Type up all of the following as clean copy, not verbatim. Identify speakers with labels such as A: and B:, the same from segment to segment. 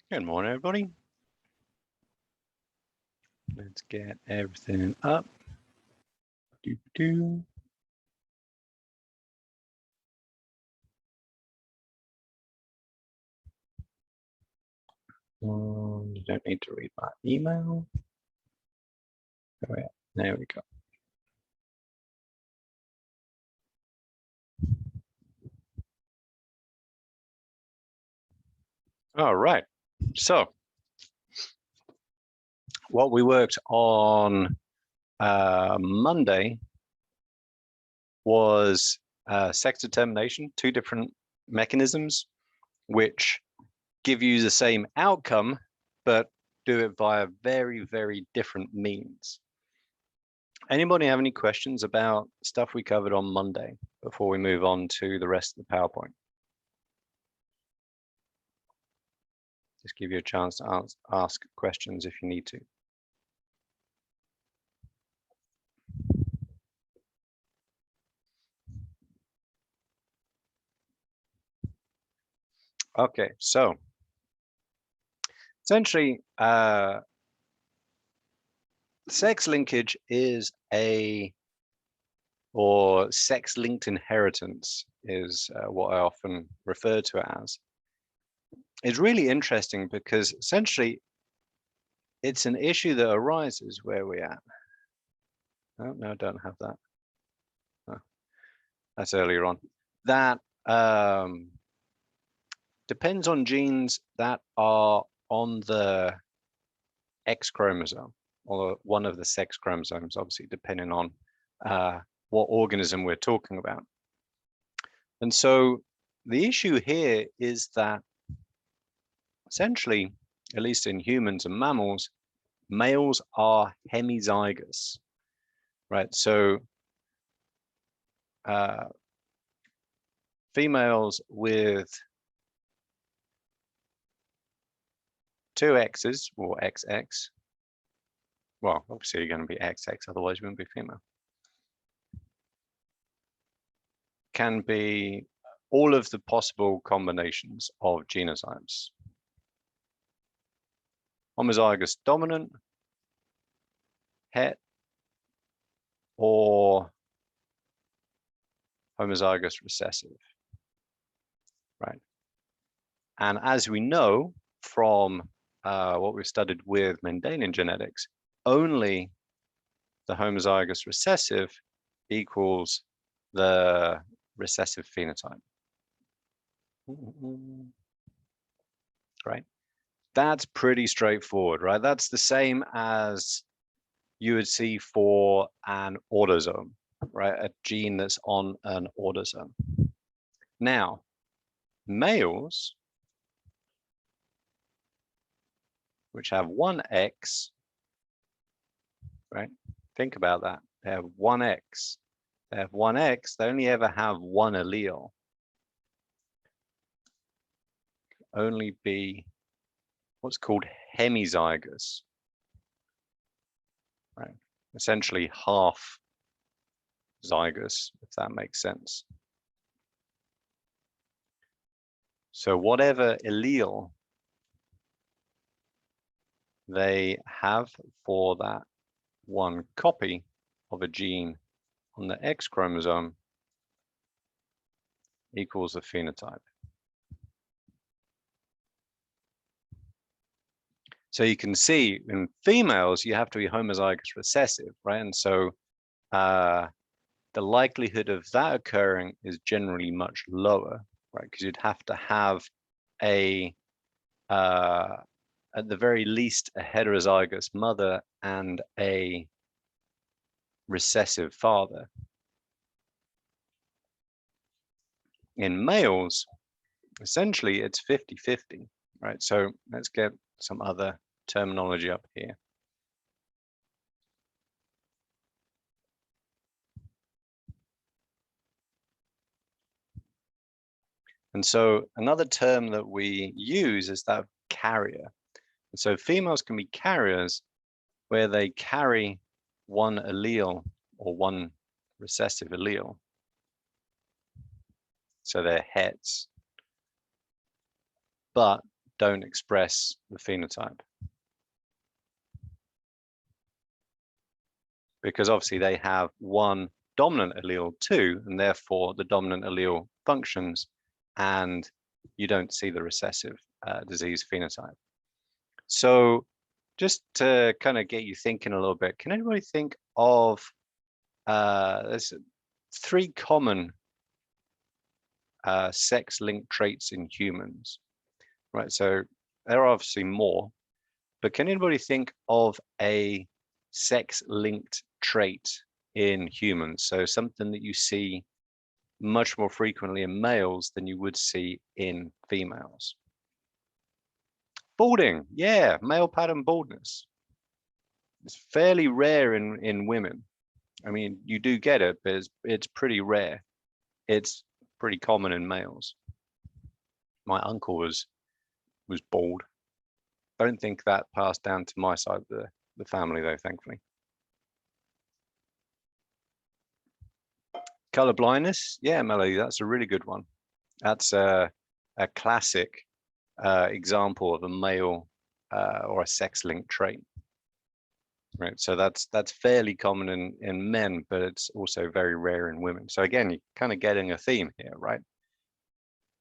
A: Good morning, everybody. Let's get everything up. You don't need to read my email. Oh, yeah. There we go. All right. So what we worked on Monday was sex determination, two different mechanisms which give you the same outcome, but do it via very, very different means. Anybody have any questions about stuff we covered on Monday before we move on to the rest of the PowerPoint? Just give you a chance to ask questions if you need to. Okay, so essentially, sex linkage is or sex-linked inheritance is what I often refer to it as. It's really interesting because essentially it's an issue that arises where we're at. Oh, no, I don't have that. Oh, that's earlier on. That depends on genes that are on the X chromosome or one of the sex chromosomes, obviously, depending on what organism we're talking about. And so the issue here is that essentially, at least in humans and mammals, males are hemizygous, right? So females with two X's or XX, well, obviously you're going to be XX, otherwise you wouldn't be female, can be all of the possible combinations of genotypes. Homozygous dominant, het, or homozygous recessive, right? And as we know from what we've studied with Mendelian genetics, only the homozygous recessive equals the recessive phenotype. Right? That's pretty straightforward, right? That's the same as you would see for an autosome, right? A gene that's on an autosome. Now, males, which have one X, right? Think about that. They have one X. They have one X. They only ever have one allele. Only be what's called hemizygous, right? Essentially half zygous, if that makes sense. So whatever allele they have for that one copy of a gene on the X chromosome equals the phenotype. So you can see in females, you have to be homozygous recessive, right? And so the likelihood of that occurring is generally much lower, right? Because you'd have to have at the very least, a heterozygous mother and a recessive father. In males, essentially it's 50-50, right? So let's get some other terminology up here. And so another term that we use is that of carrier. And so females can be carriers where they carry one allele or one recessive allele. So they're hets. But don't express the phenotype. Because obviously they have one dominant allele too, and therefore the dominant allele functions, and you don't see the recessive disease phenotype. So just to kind of get you thinking a little bit, can anybody think of there's 3 common sex-linked traits in humans, right? So there are obviously more, but can anybody think of a sex-linked trait in humans? So something that you see much more frequently in males than you would see in females. Balding, yeah, male pattern baldness. It's fairly rare in women. I mean, you do get it, but it's pretty rare. It's pretty common in males. My uncle was bald. I don't think that passed down to my side of the family though, thankfully. Color blindness, yeah, Melody, that's a really good one. That's a classic example of a male or a sex-linked trait. Right, so that's fairly common in men, but it's also very rare in women. So again, you're kind of getting a theme here, right?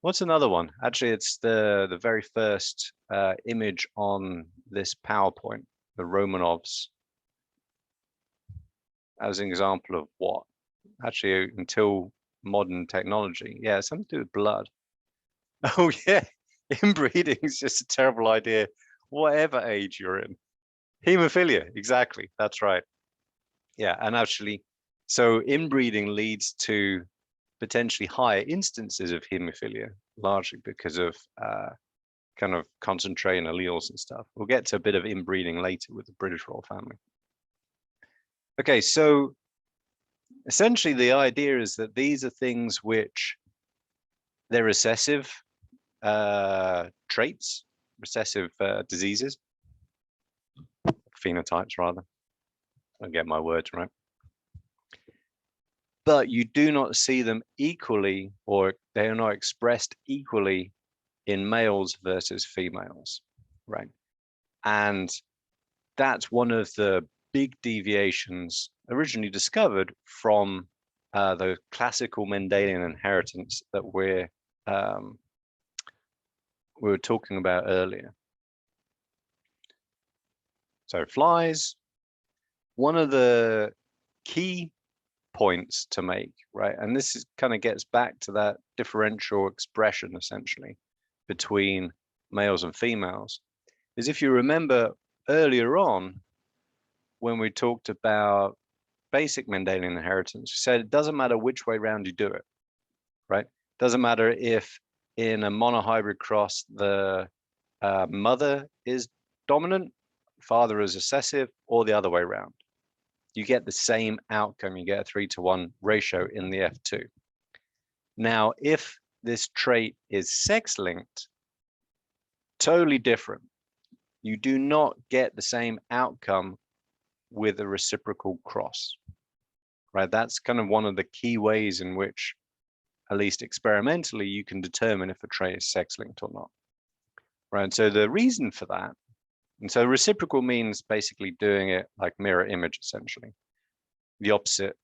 A: What's another one? Actually, it's the very first image on this PowerPoint, the Romanovs, as an example of what? Actually, until modern technology, yeah, something to do with blood. Oh yeah, inbreeding is just a terrible idea, whatever age you're in. Hemophilia, exactly, that's right. Yeah, and actually, so inbreeding leads to potentially higher instances of hemophilia, largely because of kind of concentrating alleles and stuff. We'll get to a bit of inbreeding later with the British royal family. Okay, so essentially the idea is that these are things which they're recessive traits, recessive diseases, phenotypes rather. I get my words right. But you do not see them equally, or they are not expressed equally in males versus females, right? And that's one of the big deviations originally discovered from the classical Mendelian inheritance that we were talking about earlier. So flies, one of the key points to make, right? And this is kind of gets back to that differential expression essentially between males and females, is if you remember earlier on when we talked about basic Mendelian inheritance, we said it doesn't matter which way around you do it, right? Doesn't matter if in a monohybrid cross the mother is dominant, father is recessive, or the other way around. You get the same outcome. You get a 3-to-1 ratio in the F2. Now, if this trait is sex-linked, totally different. You do not get the same outcome with a reciprocal cross, right? That's kind of one of the key ways in which, at least experimentally, you can determine if a trait is sex-linked or not, right? And so the reason for that, and so reciprocal means basically doing it like mirror image, essentially, the opposite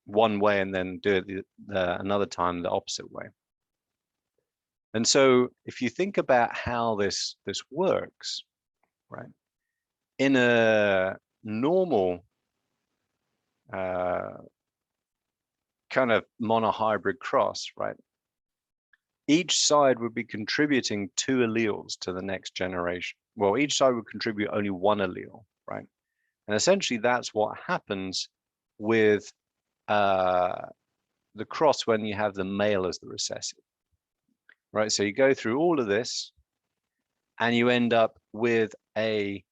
A: one way and then do it another time the opposite way. And so if you think about how this works, right, in a normal kind of monohybrid cross, right, each side would be contributing 2 alleles to the next generation. Well, each side would contribute only 1 allele, right? And essentially that's what happens with the cross when you have the male as the recessive, right? So you go through all of this and you end up with a,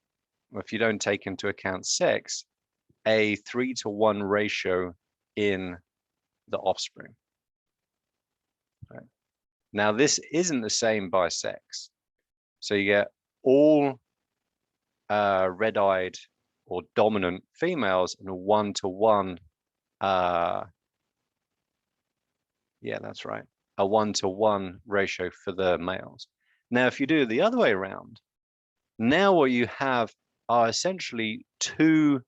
A: if you don't take into account sex, a 3-to-1 ratio in the offspring. Right? Now, this isn't the same by sex. So you get all red-eyed or dominant females and a 1-to-1. Yeah, that's right. A 1-to-1 ratio for the males. Now, if you do it the other way around, now what you have are essentially two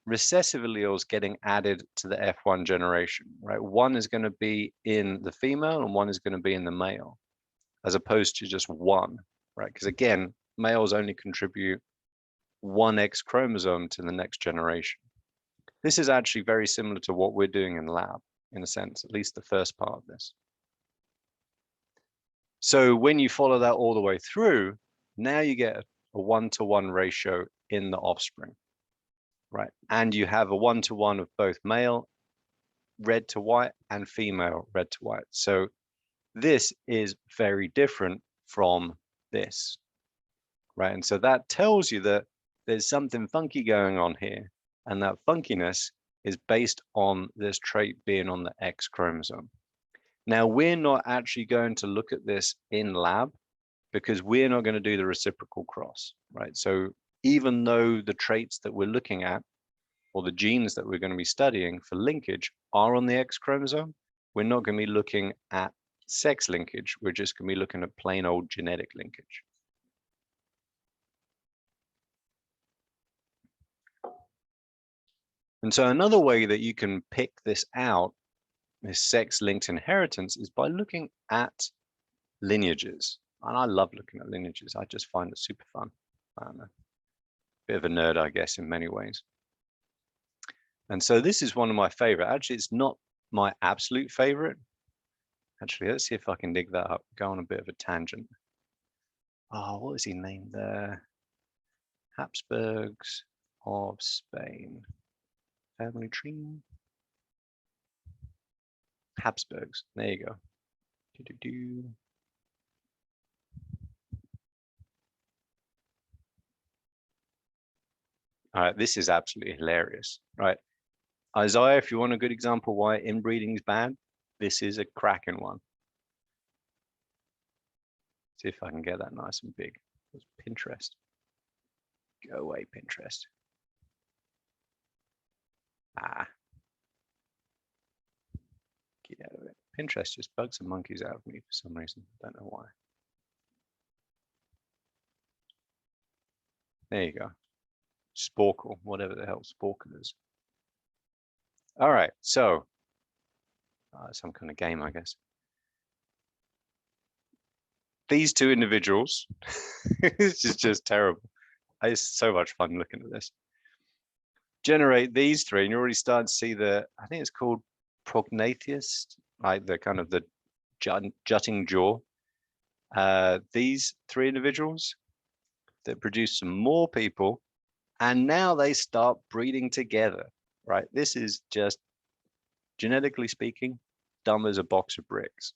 A: recessive alleles getting added to the F1 generation, right? One is going to be in the female and one is going to be in the male, as opposed to just one, right? Because again, males only contribute one X chromosome to the next generation. This is actually very similar to what we're doing in the lab, in a sense, at least the first part of this. So when you follow that all the way through, now you get a 1-to-1 ratio in the offspring, right? And you have a 1-to-1 of both male red to white and female red to white. So this is very different from this, right? And so that tells you that there's something funky going on here. And that funkiness is based on this trait being on the X chromosome. Now, we're not actually going to look at this in lab because we're not going to do the reciprocal cross, right? So even though the traits that we're looking at or the genes that we're going to be studying for linkage are on the X chromosome, we're not going to be looking at sex linkage. We're just going to be looking at plain old genetic linkage. And so another way that you can pick this out, this sex-linked inheritance, is by looking at lineages. And I love looking at lineages. I just find it super fun. I don't know. Bit of a nerd, I guess, in many ways. And so this is one of my favorite. Actually, it's not my absolute favorite. Actually, let's see if I can dig that up. Go on a bit of a tangent. Oh, what is he named there? Habsburgs of Spain. Family tree. Habsburgs. There you go. All right, this is absolutely hilarious, right? Isaiah, if you want a good example why inbreeding is bad, this is a cracking one. See if I can get that nice and big. It's Pinterest. Go away, Pinterest. Ah. Get out of it. Pinterest just bugs the monkeys out of me for some reason. Don't know why. There you go. Sporkle, whatever the hell Sporkle is. All right, so some kind of game, I guess. These two individuals, this is just terrible. It's so much fun looking at this. Generate these three, and you're already starting to see the, I think it's called prognathous, like the kind of the jutting jaw. These three individuals that produce some more people, and now they start breeding together, right? This is just, genetically speaking, dumb as a box of bricks.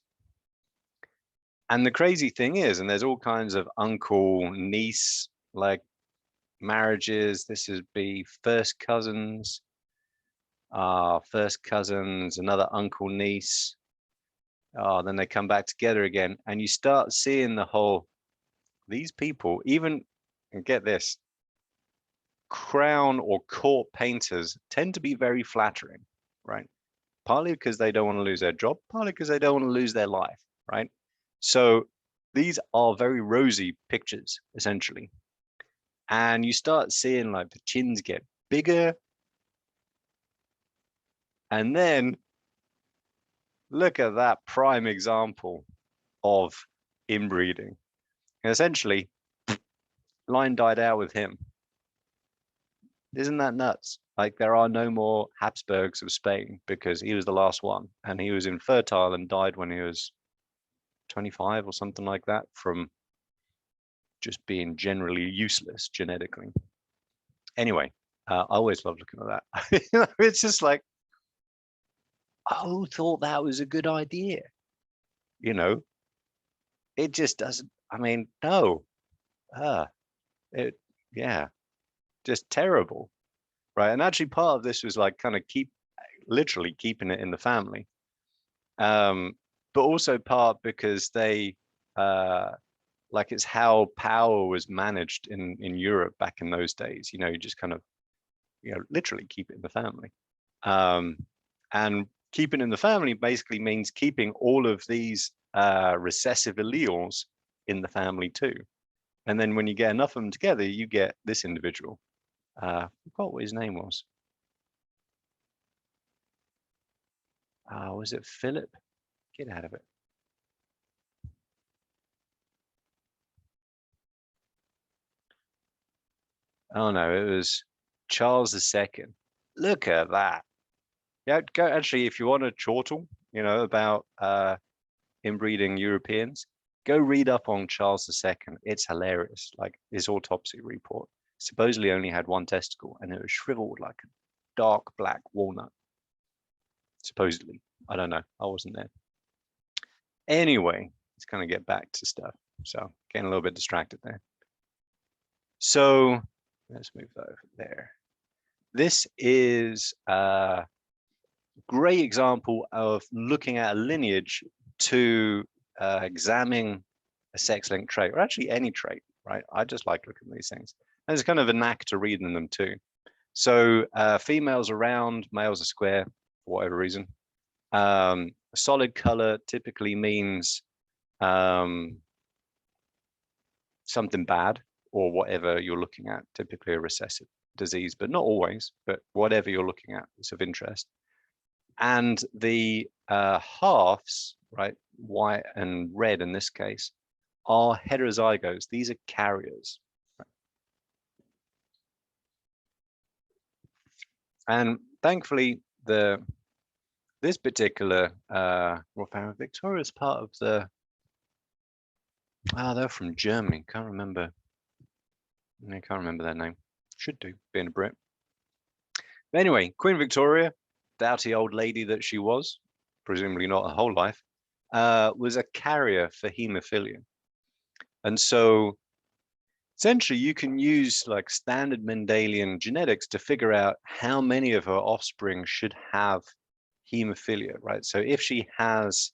A: And the crazy thing is, and there's all kinds of uncle, niece, like marriages. This would be first cousins, another uncle, niece. Then they come back together again, and you start seeing the whole, these people, even, and get this, crown or court painters tend to be very flattering, right? Partly because they don't want to lose their job, partly because they don't want to lose their life, right? So these are very rosy pictures, essentially. And you start seeing like the chins get bigger. And then look at that prime example of inbreeding. And essentially, line died out with him. Isn't that nuts? Like there are no more Habsburgs of Spain because he was the last one and he was infertile and died when he was 25 or something like that from just being generally useless genetically. Anyway, I always love looking at that. It's just like, oh, thought that was a good idea. You know, it just doesn't, I mean, no. Yeah, just terrible. Right. And actually part of this was like kind of literally keeping it in the family. But also part because they, like it's how power was managed in Europe back in those days. You know, you just kind of, you know, literally keep it in the family. And keeping in the family basically means keeping all of these recessive alleles in the family too. And then when you get enough of them together, you get this individual. I forgot what his name was. Was it Philip? Get out of it. Oh no, it was Charles II. Look at that. Yeah, go actually, if you want a chortle, you know, about inbreeding Europeans, go read up on Charles II. It's hilarious. Like his autopsy report supposedly only had one testicle and it was shriveled like a dark black walnut. Supposedly. I don't know. I wasn't there. Anyway, let's kind of get back to stuff. So getting a little bit distracted there. So let's move over there. This is a great example of looking at a lineage to examine a sex-linked trait, or actually any trait, right? I just like looking at these things. And there's kind of a knack to reading them too. So females are round, males are square, for whatever reason. Solid color typically means something bad, or whatever you're looking at, typically a recessive disease, but not always, but whatever you're looking at is of interest. And the halves, right, white and red in this case, are heterozygotes. These are carriers. And thankfully, this particular royal family, Victoria is part of the, they're from Germany. Can't remember. I can't remember their name. Should do, being a Brit. But anyway, Queen Victoria, doughty old lady that she was, presumably not her whole life, was a carrier for hemophilia. And so essentially you can use like standard Mendelian genetics to figure out how many of her offspring should have hemophilia, right? So if she has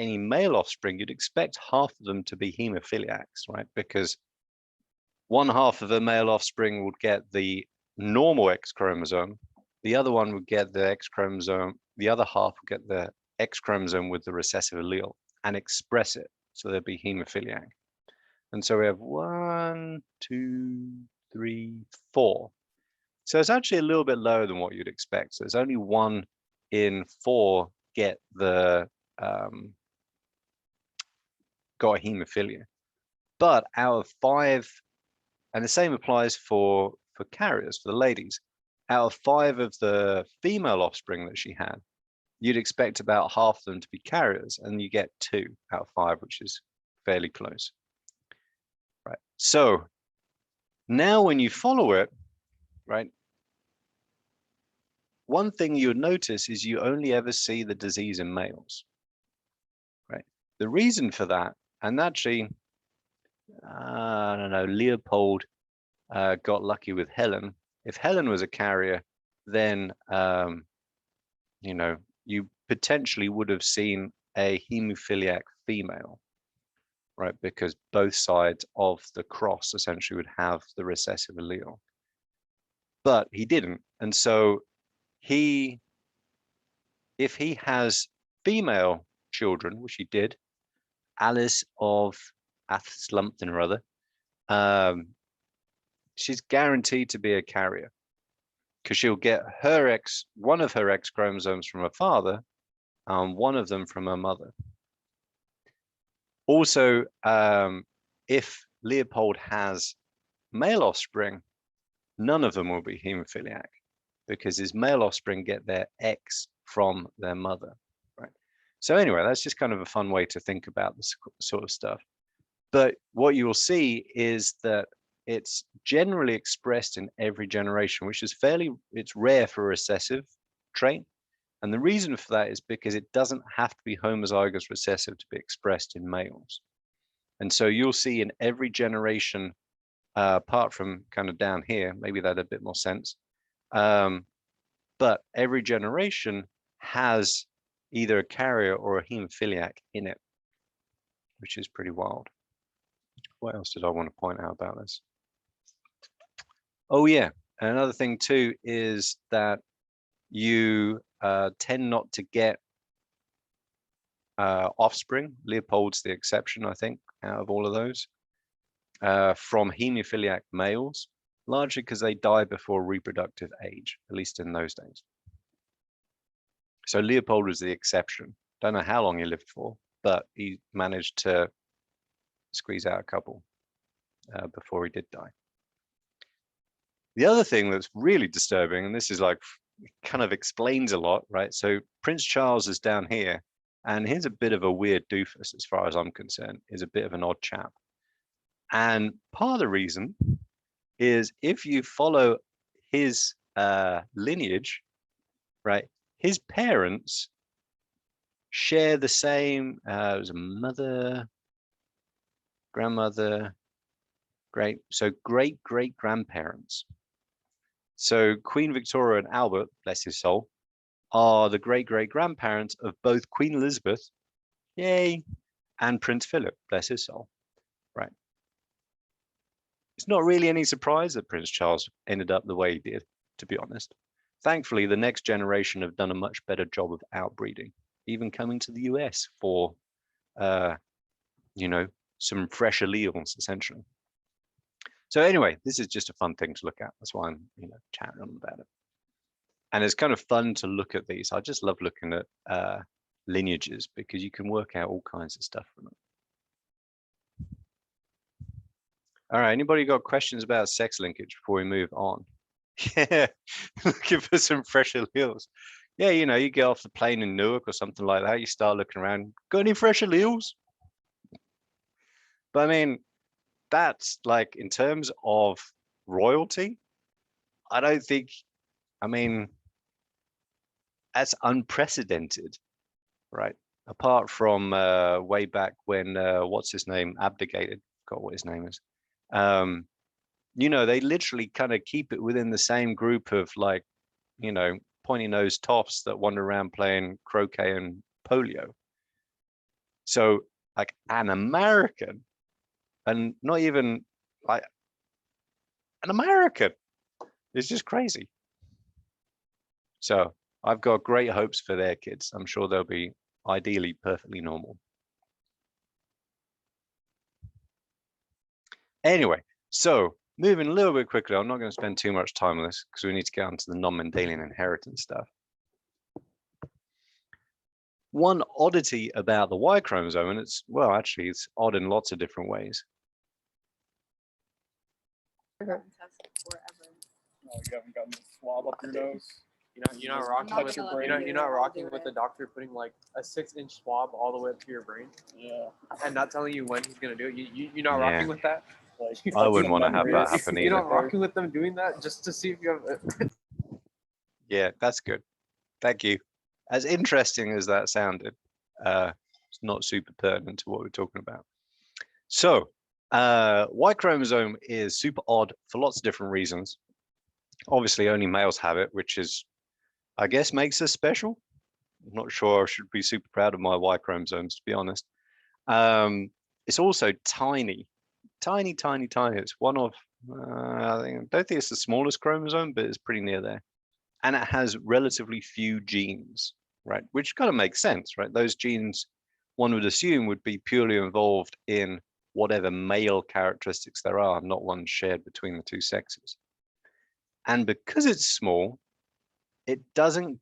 A: any male offspring, you'd expect half of them to be hemophiliacs, right? Because one half of the male offspring would get the normal X chromosome, the other one would get the X chromosome, the other half would get the X chromosome with the recessive allele and express it. So they'd be hemophiliac. And so we have 1, 2, 3, 4. So it's actually a little bit lower than what you'd expect. So it's only 1 in 4 get the got hemophilia. But out of 5, and the same applies for carriers, for the ladies, out of 5 of the female offspring that she had, you'd expect about half of them to be carriers, and you get 2 out of 5, which is fairly close. Right. So now when you follow it, right, one thing you would notice is you only ever see the disease in males. Right. The reason for that, and actually, I don't know, Leopold got lucky with Helen. If Helen was a carrier, then you know, you potentially would have seen a hemophiliac female, right? Because both sides of the cross essentially would have the recessive allele. But he didn't. And so if he has female children, which he did, Alice of something or other, she's guaranteed to be a carrier because she'll get one of her X chromosomes from her father, one of them from her mother. Also, if Leopold has male offspring, none of them will be hemophiliac because his male offspring get their X from their mother, right? So anyway, that's just kind of a fun way to think about this sort of stuff. But what you will see is that it's generally expressed in every generation, which is it's rare for a recessive trait. And the reason for that is because it doesn't have to be homozygous recessive to be expressed in males. And so you'll see in every generation, apart from kind of down here, maybe that had a bit more sense. But every generation has either a carrier or a hemophiliac in it, which is pretty wild. What else did I want to point out about this? Oh yeah, another thing too is that you tend not to get offspring. Leopold's the exception, I think, out of all of those, from hemophiliac males, largely because they die before reproductive age, at least in those days. So Leopold was the exception. Don't know how long he lived for, but he managed to squeeze out a couple before he did die. The other thing that's really disturbing, and this is like kind of explains a lot, right? So Prince Charles is down here, and he's a bit of a weird doofus as far as I'm concerned. He's a bit of an odd chap. And part of the reason is if you follow his lineage, right, his parents share the same, it was a mother, grandmother, great-great-grandparents. So Queen Victoria and Albert, bless his soul, are the great-great-grandparents of both Queen Elizabeth, yay, and Prince Philip, bless his soul, right? It's not really any surprise that Prince Charles ended up the way he did, to be honest. Thankfully, the next generation have done a much better job of outbreeding, even coming to the US for, you know, some fresh alleles, essentially. So anyway, this is just a fun thing to look at. That's why I'm, you know, chatting on about it. And it's kind of fun to look at these. I just love looking at lineages because you can work out all kinds of stuff from them. All right, anybody got questions about sex linkage before we move on? Yeah, looking for some fresh alleles. Yeah, you know, you get off the plane in Newark or something like that, you start looking around, got any fresh alleles? But I mean, that's like, in terms of royalty, I don't think, I mean, that's unprecedented, right? Apart from way back when, what's his name, abdicated, forgot what his name is. You know, they literally kind of keep it within the same group of, like, you know, pointy-nosed toffs that wander around playing croquet and polio. So like an American, and not even like an American, is just crazy. So I've got great hopes for their kids. I'm sure they'll be ideally perfectly normal. Anyway, so moving a little bit quickly, I'm not going to spend too much time on this because we need to get onto the non-Mendelian inheritance stuff. One oddity about the Y chromosome, and it's, well, actually, it's odd in lots of different ways.
B: Oh, you haven't gotten the swab up your nose?
C: You're not rocking with you're not rocking with the doctor putting like a 6-inch swab all the way up to your brain.
B: Yeah.
C: And not telling you when he's gonna do it. You're not rocking with that.
B: Like,
A: I wouldn't want to have that happen
C: You're
A: either.
C: not rocking with them doing that just to see if you have.
A: Yeah, that's good. Thank you. As interesting as that sounded, it's not super pertinent to what we're talking about. So, Y chromosome is super odd for lots of different reasons. Obviously, only males have it, which is, I guess, makes us special. I'm not sure I should be super proud of my Y chromosomes, to be honest. It's also tiny, tiny, tiny, tiny. It's one of, I don't think it's the smallest chromosome, but it's pretty near there. And it has relatively few genes, right? Which kind of makes sense, right? Those genes, one would assume, would be purely involved in whatever male characteristics there are, not one shared between the two sexes. And because it's small, it doesn't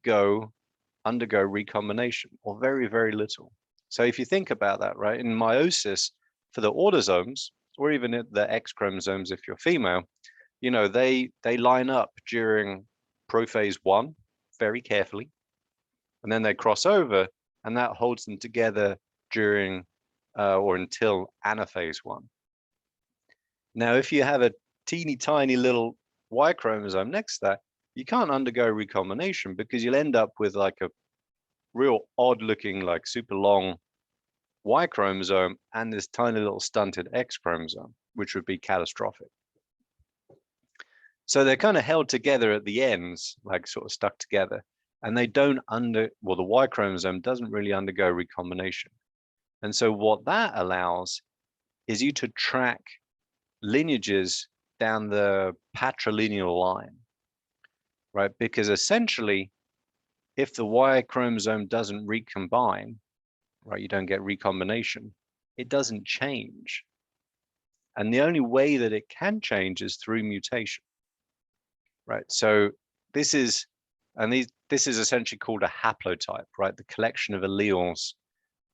A: undergo recombination, or very, very little. So if you think about that, right, in meiosis for the autosomes, or even the X chromosomes if you're female, you know, they line up during prophase 1 very carefully, and then they cross over, and that holds them together during or until anaphase 1. Now, if you have a teeny tiny little Y chromosome next to that, you can't undergo recombination because you'll end up with like a real odd looking, like super long Y chromosome and this tiny little stunted X chromosome, which would be catastrophic. So they're kind of held together at the ends, like sort of stuck together, and they don't the Y chromosome doesn't really undergo recombination. And so what that allows is you to track lineages down the patrilineal line, right? Because essentially if the Y chromosome doesn't recombine, right, you don't get recombination, it doesn't change. And the only way that it can change is through mutation, right? So this is, this is essentially called a haplotype, right? The collection of alleles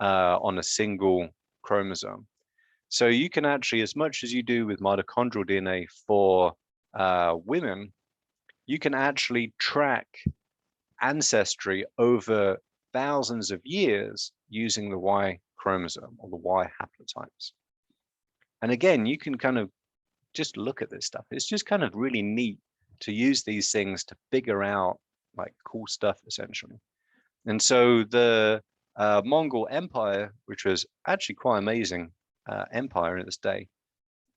A: on a single chromosome. So you can actually, as much as you do with mitochondrial DNA for women, you can actually track ancestry over thousands of years using the Y chromosome or the Y haplotypes. And again, you can kind of just look at this stuff. It's just kind of really neat to use these things to figure out like cool stuff, essentially. And so the Mongol Empire, which was actually quite amazing empire in its day,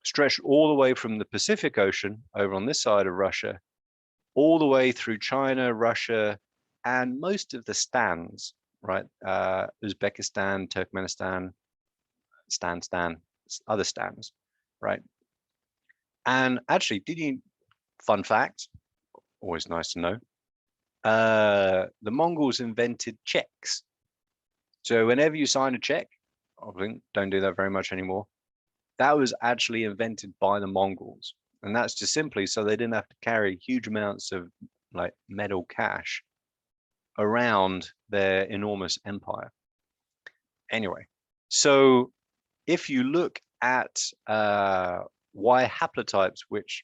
A: stretched all the way from the Pacific Ocean over on this side of Russia, all the way through China, Russia, and most of the stands, right? Uzbekistan, Turkmenistan, Stan, other stands, right? And actually, fun fact, always nice to know, the Mongols invented checks. So whenever you sign a check, obviously don't do that very much anymore, that was actually invented by the Mongols. And that's just simply so they didn't have to carry huge amounts of like metal cash around their enormous empire. Anyway, so if you look at Y haplotypes, which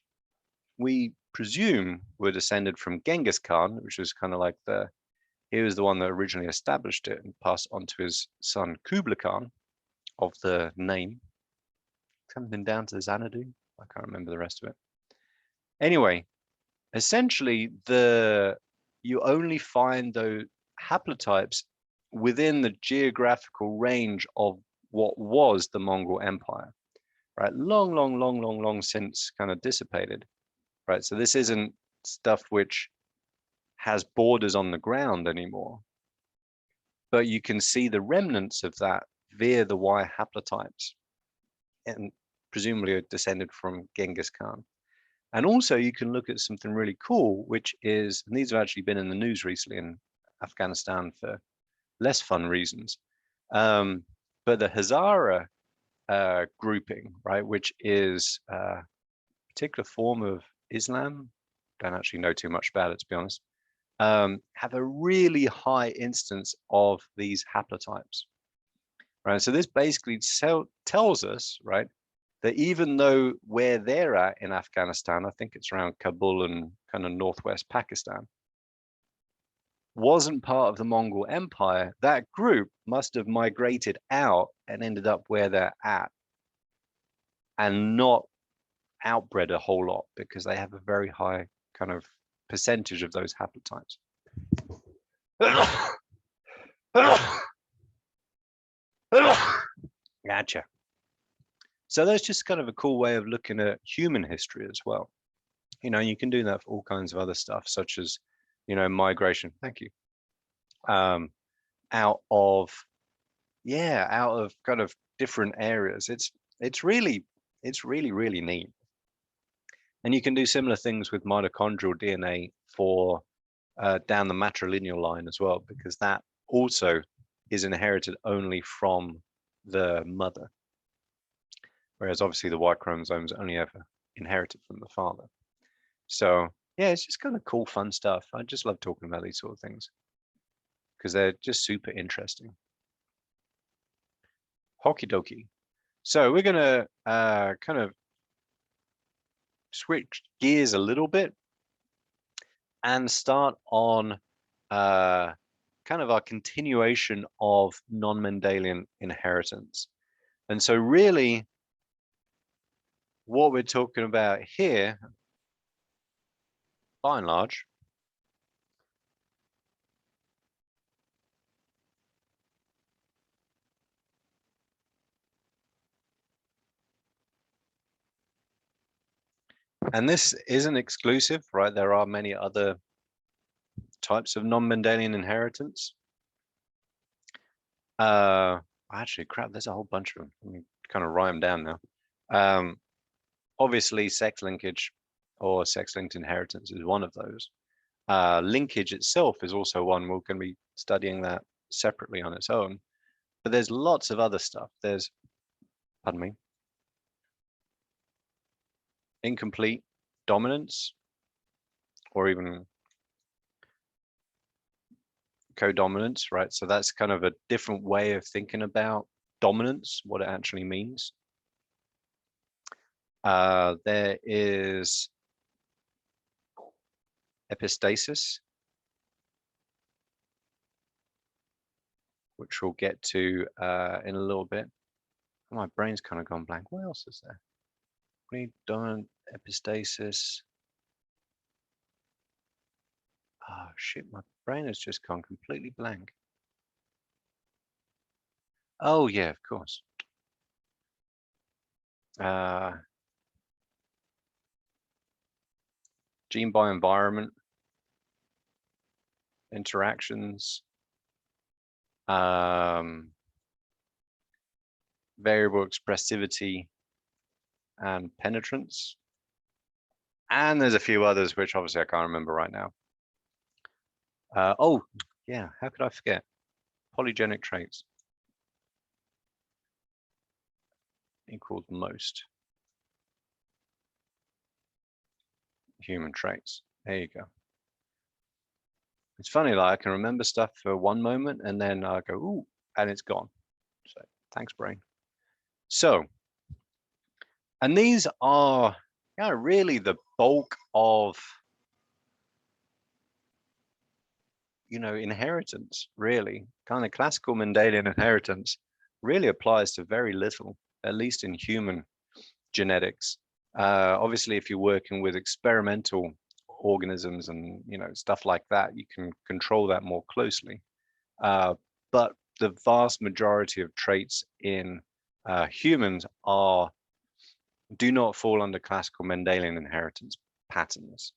A: we presume were descended from Genghis Khan, which was kind of like he was the one that originally established it and passed on to his son Kublai Khan of the name. Something down to Xanadu. I can't remember the rest of it. Anyway, essentially you only find those haplotypes within the geographical range of what was the Mongol Empire, right? Long since kind of dissipated, right? So this isn't stuff which has borders on the ground anymore, but you can see the remnants of that via the Y haplotypes, and presumably are descended from Genghis Khan. And also you can look at something really cool, which is, and these have actually been in the news recently in Afghanistan for less fun reasons, but the Hazara grouping, right, which is a particular form of Islam, don't actually know too much about it, to be honest, have a really high instance of these haplotypes, right? So this basically tells us, right, that even though where they're at in Afghanistan, I think it's around Kabul and kind of northwest Pakistan, wasn't part of the Mongol Empire, that group must have migrated out and ended up where they're at and not outbred a whole lot because they have a very high kind of percentage of those haplotypes. Gotcha. So that's just kind of a cool way of looking at human history as well. You know, you can do that for all kinds of other stuff, such as, you know, migration. Thank you. Out of kind of different areas. It's really neat. And you can do similar things with mitochondrial DNA for down the matrilineal line as well, because that also is inherited only from the mother. Whereas obviously the Y chromosome is only ever inherited from the father. So yeah, it's just kind of cool, fun stuff. I just love talking about these sort of things because they're just super interesting. Okie dokie. So we're gonna kind of switch gears a little bit and start on kind of our continuation of non-Mendelian inheritance. And so really what we're talking about here, by and large, and this isn't exclusive, right? There are many other types of non-Mendelian inheritance. Actually, crap, there's a whole bunch of them. Let me kind of write them down now. Obviously, sex linkage or sex-linked inheritance is one of those. Linkage itself is also one. We're going to be studying that separately on its own. But there's lots of other stuff. There's, pardon me, incomplete dominance, or even codominance, right? So that's kind of a different way of thinking about dominance, what it actually means. There is epistasis, which we'll get to in a little bit. My brain's kind of gone blank. What else is there? Dominant, epistasis. Oh shit, my brain has just gone completely blank. Oh yeah, of course. Gene by environment interactions, variable expressivity and penetrance. And there's a few others, which obviously I can't remember right now. Oh, yeah, how could I forget? Polygenic traits equals most human traits. There you go. It's funny, like I can remember stuff for one moment and then I go, ooh, and it's gone. So thanks, brain. So, and these are really the bulk of, inheritance, really. Kind of classical Mendelian inheritance really applies to very little, at least in human genetics. Obviously, if you're working with experimental organisms and stuff like that, you can control that more closely. But the vast majority of traits in humans do not fall under classical Mendelian inheritance patterns.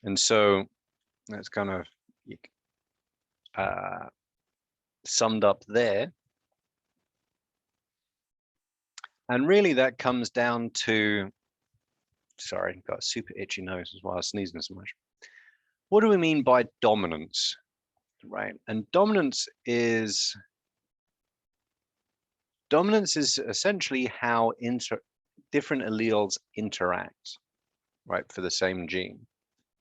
A: And so that's kind of summed up there. And really that comes down to, sorry, got a super itchy nose as well, I was sneezing so much. What do we mean by dominance, right? And dominance is essentially how different alleles interact, right, for the same gene,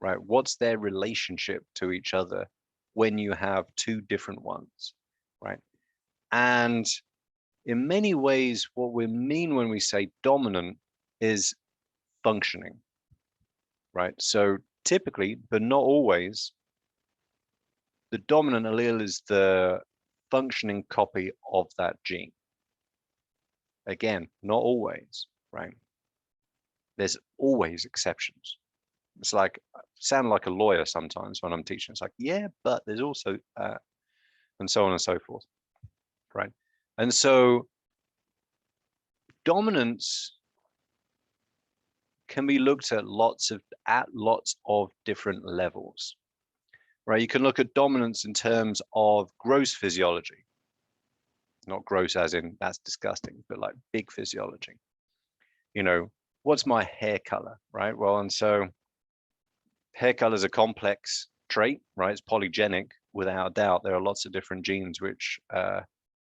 A: right? What's their relationship to each other when you have two different ones, right? And in many ways, what we mean when we say dominant is functioning, right? So typically, but not always, the dominant allele is the functioning copy of that gene. Again, not always, right? There's always exceptions. It's like, sound like a lawyer sometimes when I'm teaching. It's like, yeah, but there's also, and so on and so forth, right? And so dominance can be looked at lots of different levels, right? You can look at dominance in terms of gross physiology, not gross as in that's disgusting, but like big physiology. What's my hair color, right? Well, and so hair color is a complex trait, right? It's polygenic, without a doubt. There are lots of different genes which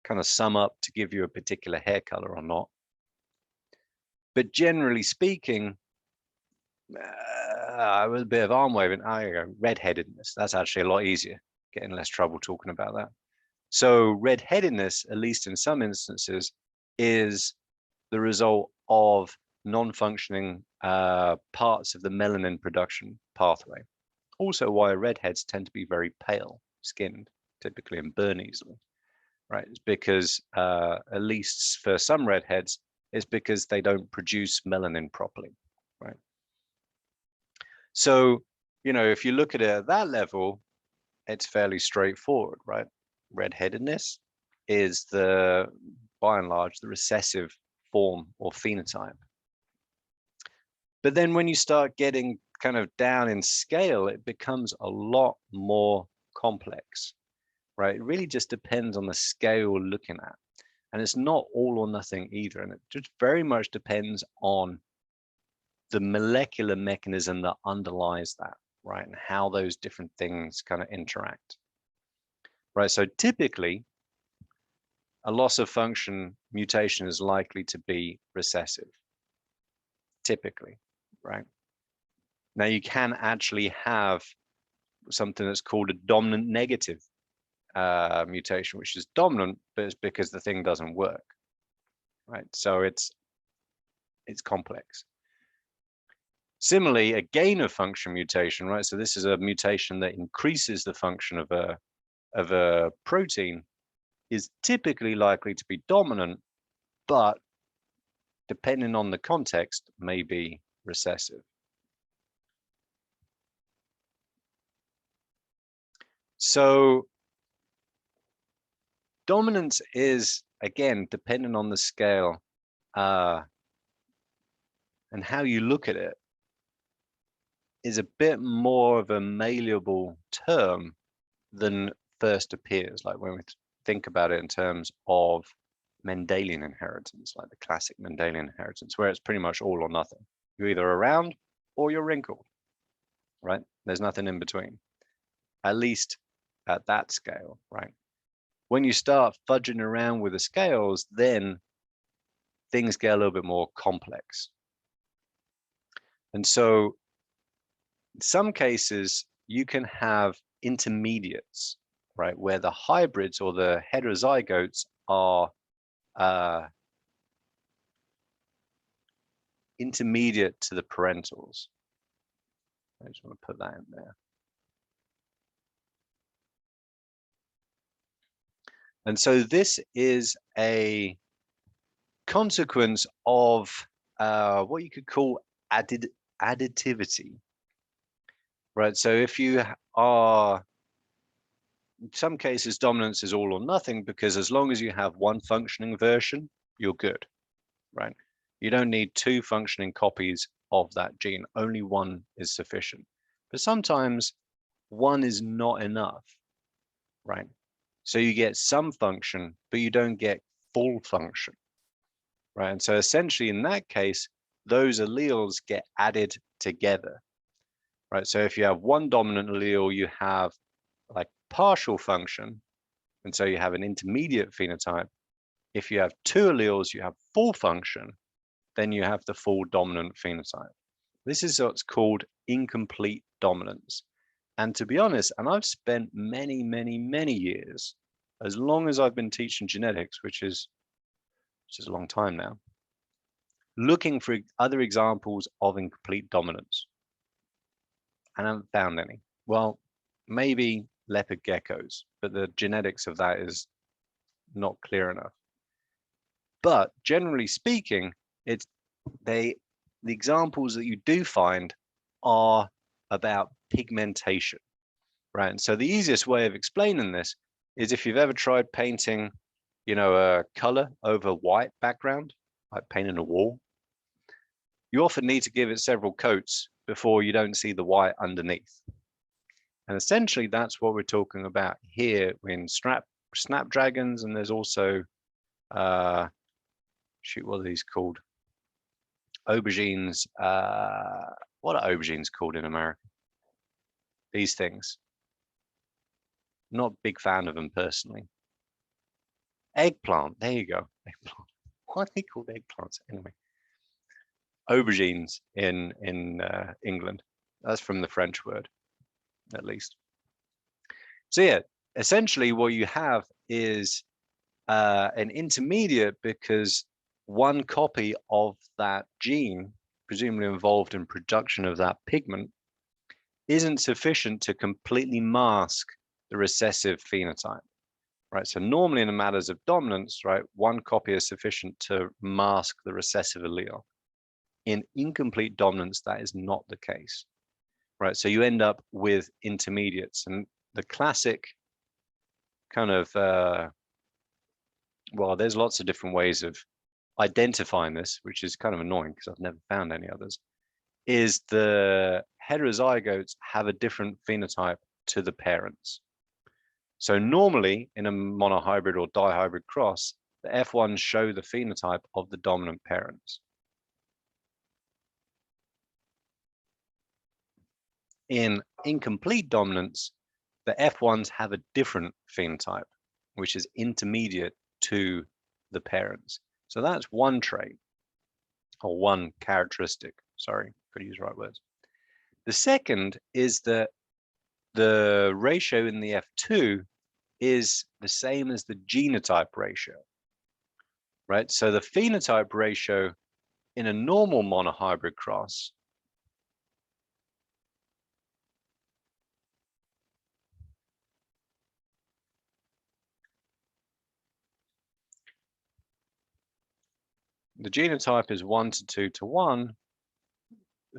A: kind of sum up to give you a particular hair color or not. But generally speaking, with a bit of arm waving, redheadedness. That's actually a lot easier, getting less trouble talking about that. So redheadedness, at least in some instances, is the result of non-functioning parts of the melanin production pathway. Also why redheads tend to be very pale skinned, typically, and burn easily, right? It's because, at least for some redheads, it's because they don't produce melanin properly, right? So, if you look at it at that level, it's fairly straightforward, right? Redheadedness is by and large, the recessive form or phenotype. But then when you start getting kind of down in scale, it becomes a lot more complex, right? It really just depends on the scale you're looking at. And it's not all or nothing either. And it just very much depends on the molecular mechanism that underlies that, right? And how those different things kind of interact, right? So typically, a loss of function mutation is likely to be recessive, typically, right? Now you can actually have something that's called a dominant negative mutation, which is dominant, but it's because the thing doesn't work, right? So it's complex. Similarly, a gain of function mutation, right? So this is a mutation that increases the function of a protein, is typically likely to be dominant, but depending on the context, may be recessive. So dominance is, again, depending on the scale and how you look at it, is a bit more of a malleable term than first appears. Like when we think about it in terms of Mendelian inheritance, like the classic Mendelian inheritance, where it's pretty much all or nothing. You're either around or you're wrinkled, right? There's nothing in between, at least at that scale, right? When you start fudging around with the scales, then things get a little bit more complex. And so in some cases, you can have intermediates, right, where the hybrids or the heterozygotes are intermediate to the parentals. I just want to put that in there. And so this is a consequence of what you could call additivity, right? So if you are, in some cases, dominance is all or nothing, because as long as you have one functioning version, you're good, right? You don't need two functioning copies of that gene. Only one is sufficient. But sometimes one is not enough, right? So you get some function, but you don't get full function, right? And so essentially in that case, those alleles get added together, right? So if you have one dominant allele, you have like partial function, and so you have an intermediate phenotype. If you have two alleles, you have full function, then you have the full dominant phenotype. This is what's called incomplete dominance. And to be honest, and I've spent many, many, many years, as long as I've been teaching genetics, which is a long time now, looking for other examples of incomplete dominance. And I haven't found any. Well, maybe leopard geckos, but the genetics of that is not clear enough. But generally speaking, the examples that you do find are about pigmentation, right? And so the easiest way of explaining this is if you've ever tried painting, you know, a color over white background, like painting a wall, you often need to give it several coats before you don't see the white underneath. And essentially that's what we're talking about here in snapdragons. And there's also, shoot, what are these called? Aubergines. What are aubergines called in America? These things. Not a big fan of them personally. Eggplant, there you go. Eggplant. Why are they called eggplants anyway? Aubergines in England. That's from the French word, at least. So yeah, essentially what you have is an intermediate, because one copy of that gene, presumably involved in production of that pigment, isn't sufficient to completely mask the recessive phenotype, right? So normally in the matters of dominance, right, one copy is sufficient to mask the recessive allele. In incomplete dominance, that is not the case, right? So you end up with intermediates, and the classic kind of, well, there's lots of different ways of identifying this, which is kind of annoying because I've never found any others, is the heterozygotes have a different phenotype to the parents. So normally in a monohybrid or dihybrid cross, the F1s show the phenotype of the dominant parents. In incomplete dominance, the F1s have a different phenotype, which is intermediate to the parents. So that's one trait, or one characteristic. Sorry, could use the right words. The second is that the ratio in the F2 is the same as the genotype ratio, right? So the phenotype ratio in a normal monohybrid cross the genotype is 1 to 2 to 1.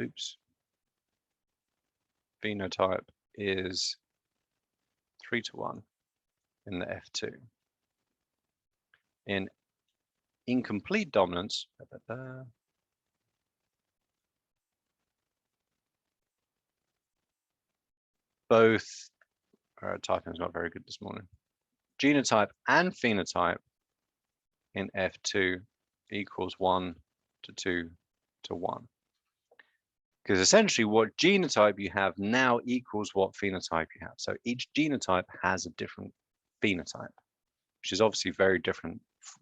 A: Oops. Phenotype is 3 to 1 in the F2. In incomplete dominance, both, typing is not very good this morning. Genotype and phenotype in F2 equals 1 to 2 to 1. Because essentially what genotype you have now equals what phenotype you have. So each genotype has a different phenotype, which is obviously very different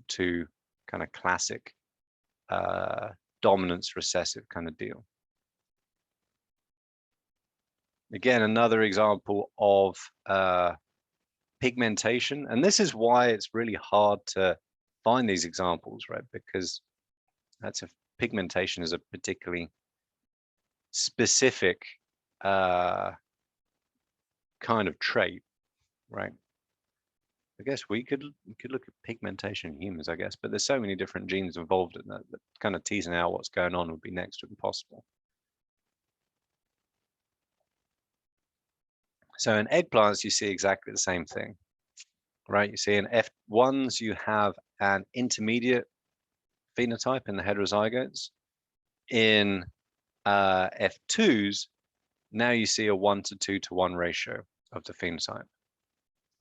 A: to kind of classic dominance recessive kind of deal. Again, another example of pigmentation. And this is why it's really hard to find these examples, right? Because pigmentation is a particularly specific kind of trait, right? I guess we could look at pigmentation in humans, I guess, but there's so many different genes involved in that kind of teasing out what's going on would be next to impossible. So in eggplants, you see exactly the same thing, right? You see in F1s, you have an intermediate phenotype in the heterozygotes. In F2s, now you see a 1 to 2 to 1 ratio of the phenotype,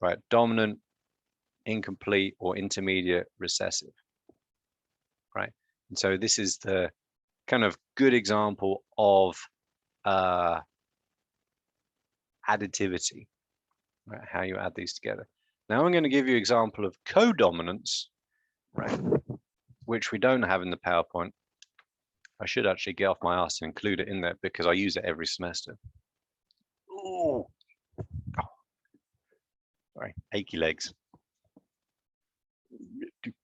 A: right? Dominant, incomplete, or intermediate recessive, right? And so this is the kind of good example of additivity, right? How you add these together. Now I'm going to give you an example of codominance, right? Which we don't have in the PowerPoint. I should actually get off my ass and include it in there because I use it every semester. Ooh. Oh. Sorry, achy legs. It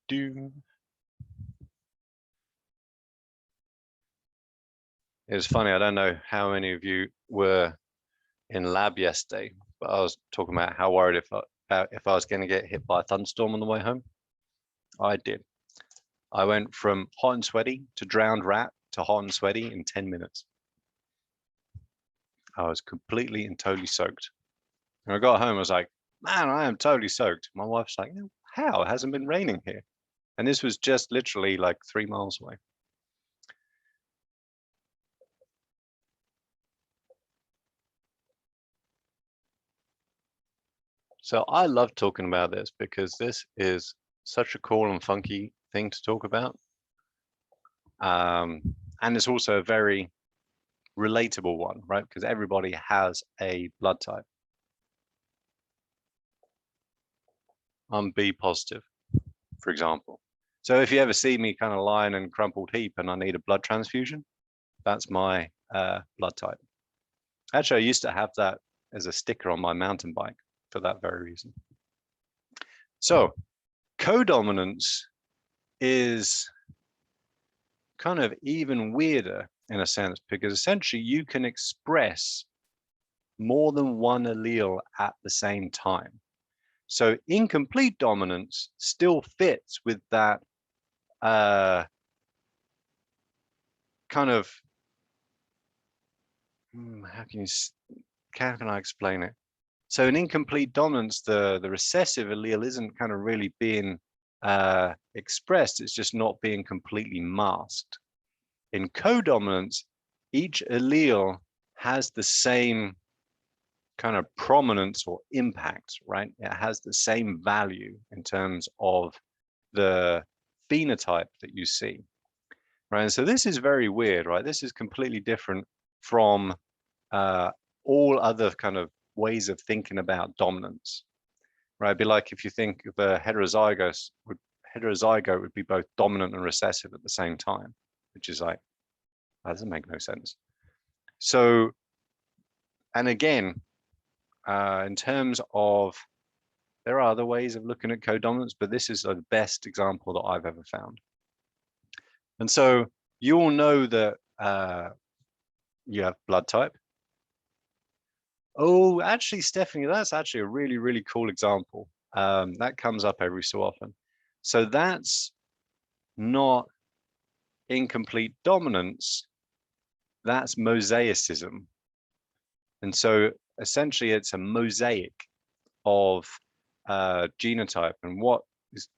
A: was funny, I don't know how many of you were in lab yesterday, but I was talking about how worried if I was going to get hit by a thunderstorm on the way home. I did. I went from hot and sweaty to drowned rat to hot and sweaty in 10 minutes. I was completely and totally soaked. When I got home, I was like, man, I am totally soaked. My wife's like, how? It hasn't been raining here. And this was just literally like 3 miles away. So I love talking about this because this is such a cool and funky thing to talk about. And it's also a very relatable one, right? Because everybody has a blood type. I'm B positive, for example. So if you ever see me kind of lying in a crumpled heap and I need a blood transfusion, that's my blood type. Actually, I used to have that as a sticker on my mountain bike for that very reason. So codominance is kind of even weirder in a sense, because essentially you can express more than one allele at the same time. So incomplete dominance still fits with that kind of, how can I explain it? So in incomplete dominance, the recessive allele isn't kind of really being expressed, it's just not being completely masked. In codominance, each allele has the same kind of prominence or impact, right? It has the same value in terms of the phenotype that you see, right? And so this is very weird, right? This is completely different from all other kind of ways of thinking about dominance, right? It'd be like if you think of a heterozygote would be both dominant and recessive at the same time, which is like, that doesn't make no sense. So, and again, in terms of, there are other ways of looking at codominance, but this is the best example that I've ever found. And so you all know that you have blood type. Oh, actually, Stephanie, that's actually a really, really cool example. That comes up every so often. So that's not incomplete dominance, that's mosaicism. And so essentially it's a mosaic of genotype. And what is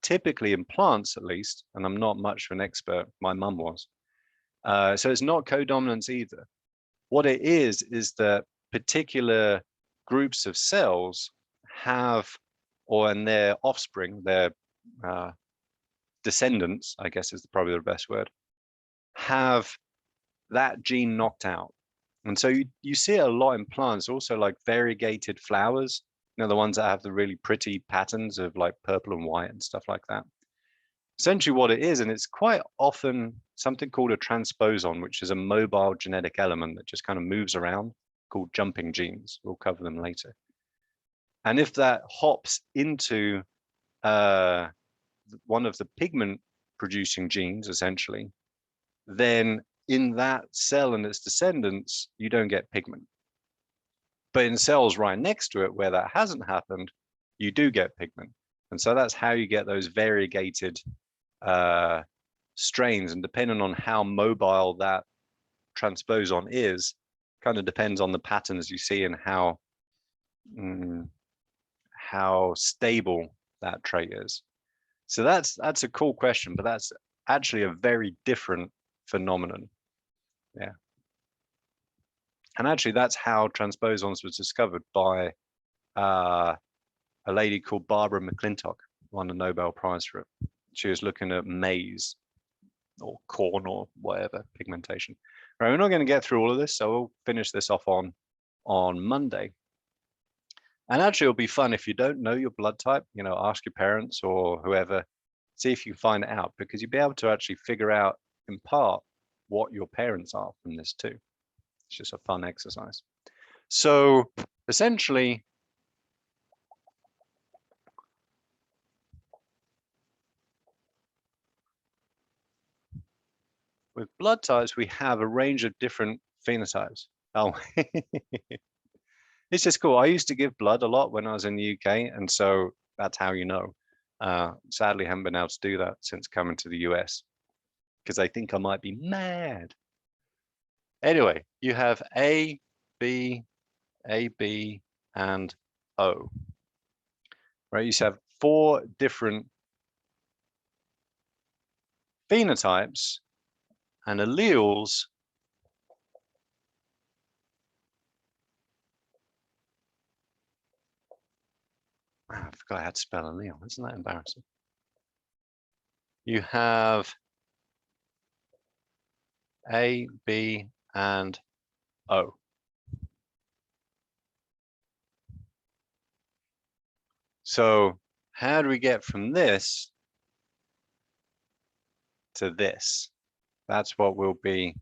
A: typically in plants, at least, and I'm not much of an expert, my mum was. So it's not codominance either. What it is that particular groups of cells have, or in their offspring, their descendants, I guess is probably the best word, have that gene knocked out. And so you see it a lot in plants, also like variegated flowers, you know, the ones that have the really pretty patterns of like purple and white and stuff like that. Essentially what it is, and it's quite often something called a transposon, which is a mobile genetic element that just kind of moves around, called jumping genes. We'll cover them later. And if that hops into one of the pigment producing genes, essentially, then in that cell and its descendants, you don't get pigment. But in cells right next to it, where that hasn't happened, you do get pigment. And so that's how you get those variegated strains. And depending on how mobile that transposon is, kind of depends on the patterns you see and how stable that trait is. So that's a cool question, but that's actually a very different phenomenon. Yeah. And actually that's how transposons was discovered by a lady called Barbara McClintock, won a Nobel Prize for it. She was looking at maize or corn or whatever pigmentation. Right, we're not going to get through all of this, so we'll finish this off on Monday. And actually it'll be fun if you don't know your blood type, you know, ask your parents or whoever, see if you can find it out, because you'll be able to actually figure out in part what your parents are from this too. It's just a fun exercise. So essentially, with blood types, we have a range of different phenotypes. Oh, it's just cool. I used to give blood a lot when I was in the UK, and so that's how you know. Sadly, I haven't been able to do that since coming to the US, because I think I might be mad. Anyway, you have A, B, and O. Right, you have 4 different phenotypes and alleles I forgot how to spell allele. Isn't that embarrassing? You have A, B, and O. So how do we get from this to this? That's what we'll be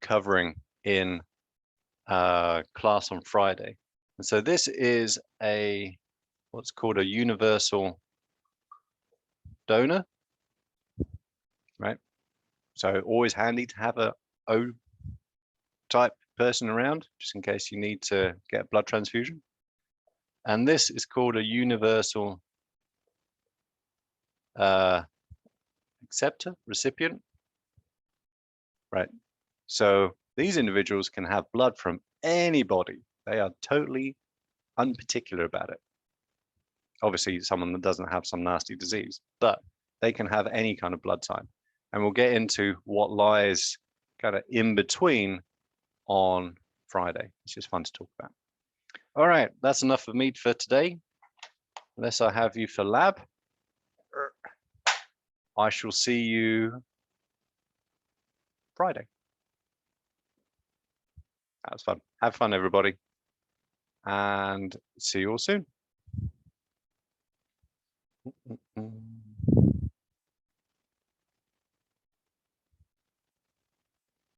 A: covering in class on Friday. And so this is what's called a universal donor, right? So always handy to have a O type person around, just in case you need to get a blood transfusion. And this is called a universal acceptor, recipient, right? So these individuals can have blood from anybody. They are totally unparticular about it. Obviously, someone that doesn't have some nasty disease, but they can have any kind of blood type. And we'll get into what lies kind of in between on Friday. It's just fun to talk about. All right, that's enough for me for today. unless I have you for lab, I shall see you Friday. That was fun. Have fun, everybody. And see you all soon.